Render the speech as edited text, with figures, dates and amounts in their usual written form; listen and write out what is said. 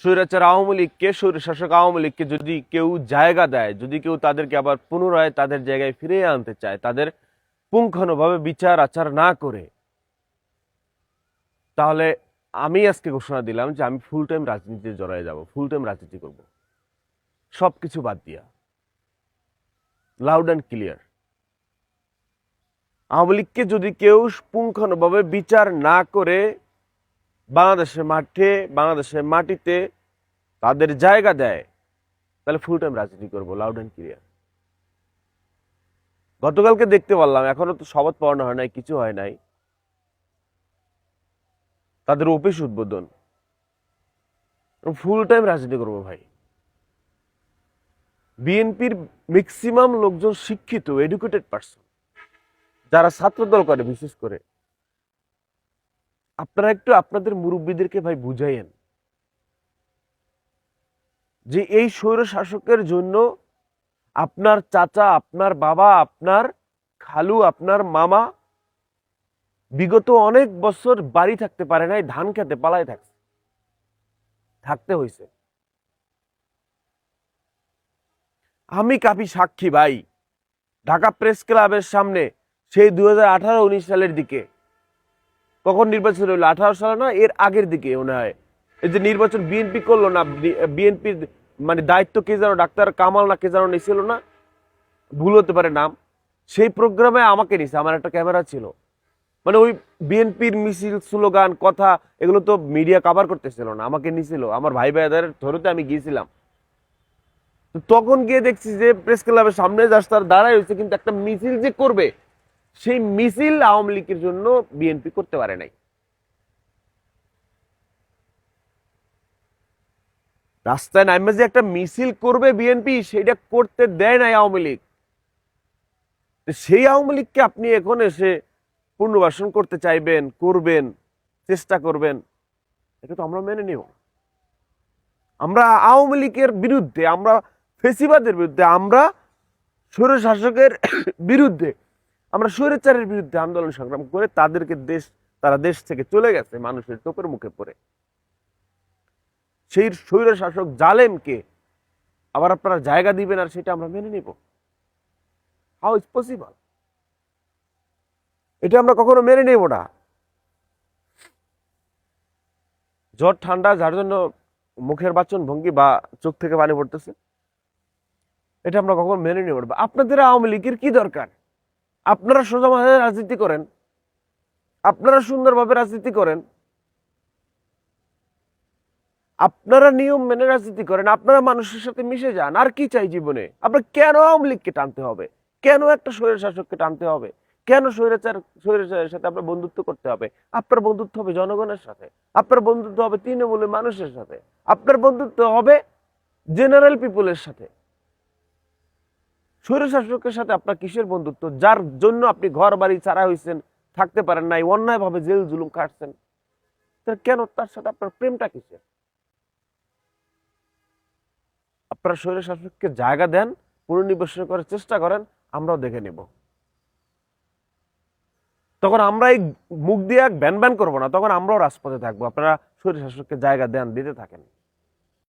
স্বৈরাচার আওয়ামী লীগকে, স্বৈরশাসক আওয়ামী লীগকে যদি কেউ জায়গা দেয়, যদি কেউ তাদেরকে আবার পুনরায় তাদের জায়গায় ফিরিয়ে আনতে চায়, তাদের পুঙ্খানুভাবে বিচার আচার না করে, তাহলে আমি আজকে ঘোষণা দিলাম যে আমি ফুল টাইম রাজনীতিতে জড়ায় যাব, ফুল টাইম রাজনীতি করব, সবকিছু বাদ দিয়া, লাউড অ্যান্ড ক্লিয়ার। আওয়ামী লীগকে যদি কেউ পুঙ্খানুভাবে বিচার না করে বাংলাদেশের মাঠে, বাংলাদেশের মাটিতে তাদের জায়গা দেয়, তাহলে ফুল টাইম রাজনীতি করবো, লাউড অ্যান্ড ক্লিয়ার। গতকালকে দেখতে পারলাম, এখনো তো শপথ পড়ানো হয় নাই, কিছু হয় নাই, তাদের অফিস উদ্বোধন। ফুল টাইম রাজনীতি করবো ভাই। বিএনপির ম্যাক্সিমাম লোকজন শিক্ষিত, এডুকেটেড পার্সন, যারা ছাত্রদল করে বিশেষ করে। আপনারা একটু আপনাদের মুরব্বীদেরকে ভাই বুঝাইয়েন যে এই স্বৈর শাসকের জন্য আপনার চাচা, আপনার বাবা, আপনার খালু, আপনার মামা বিগত অনেক বছর বাড়ি থাকতে পারে নাই, ধান খেতে পালায় থাকতে হয়েছে। আমি কাফি সাক্ষী ভাই, ঢাকা প্রেস ক্লাবের সামনে সেই 2018-19 সালের দিকে, কখন নির্বাচন হলো, 18 সালে না, এর আগের দিকে মনে হয়, এই যে নির্বাচন বিএনপি করলো না, বিএনপির মানে দায়িত্ব কে যেন ডাক্তার কামাল না কে যেন নিছিল না, ভুল হতে পারে নাম, সেই প্রোগ্রামে আমাকে নিছে, আমার একটা ক্যামেরা ছিল। মানে ওই বিএনপির মিছিল, স্লোগান, কথা, এগুলো তো মিডিয়া কভার করতেছিল না, আমাকে নিছিল, আমার ভাই ভাইদের ধরতে আমি গিয়েছিলাম। তখন গিয়ে দেখছি যে প্রেস ক্লাবের সামনে তার দাঁড়ায় হয়েছে, কিন্তু একটা মিছিল যে করবে, সেই মিছিল আওয়ামী লীগের জন্য বিএনপি করতে পারে নাই। রাস্তায় নামে যে একটা মিছিল করবে বিএনপি, সেটা করতে দেয় নাই আওয়ামী লীগ। সেই আওয়ামী লীগকে আপনি এখন এসে পুনর্বাসন করতে চাইবেন, করবেন, চেষ্টা করবেন, এটা তো আমরা মেনে নিব। আমরা আওয়ামী লীগের বিরুদ্ধে, আমরা ফেসিবাদের বিরুদ্ধে, আমরা স্বৈর শাসকের বিরুদ্ধে, আমরা স্বৈরাচারের বিরুদ্ধে আন্দোলন সংগ্রাম করে তাদেরকে তারা দেশ থেকে চলে গেছে মানুষের চোখের মুখে পড়ে। সেই স্বৈর শাসক জালেমকে আবার আপনারা জায়গা দিবেন, আর সেটা আমরা মেনে নিব? How is possible? এটা আমরা কখনো মেনে নেব না। জ্বর ঠান্ডা, যার জন্য মুখের বাচন ভঙ্গি বা চোখ থেকে পানি পড়তেছে, এটা আমরা কখনো মেনে নেব না। আপনাদের আওয়ামী লীগের কি দরকার? আপনারা সোজা মাথায় রাজনীতি করেন, আপনারা সুন্দরভাবে রাজনীতি করেন, আপনারা নিয়ম মেনে রাজনীতি করেন, আপনারা মানুষের সাথে মিশে যান। আর কি চাই জীবনে? আপনার কেন আওয়ামী লীগকে টানতে হবে? কেন একটা স্বৈর শাসককে টানতে হবে? কেন স্বৈরাচারের সাথে আপনার বন্ধুত্ব করতে হবে? আপনার বন্ধুত্ব হবে জনগণের সাথে, আপনার বন্ধুত্ব হবে তৃণমূলের মানুষের সাথে, আপনার বন্ধুত্ব হবে জেনারেল পিপলের সাথে। স্বৈর শাসকের সাথে আপনার কিসের বন্ধুত্ব, যার জন্য আপনি ঘর বাড়ি ছাড়া হয়েছেন, থাকতে পারেন নাই, অন্যায়ভাবে জেল জুলুম কাটছেন? কেন তার সাথে আপনার প্রেমটা কিসের? আপনারা স্বৈর শাসককে জায়গা দেন, পুনর্নির্বাচন করার চেষ্টা করেন, আমরাও দেখে নেব। তখন আমরা এই মুখ দিয়ে ব্যান ব্যান করবো না, তখন আমরাও রাজপথে থাকবো। আপনারা স্বৈর শাসককে জায়গা দেন, দিতে থাকেন।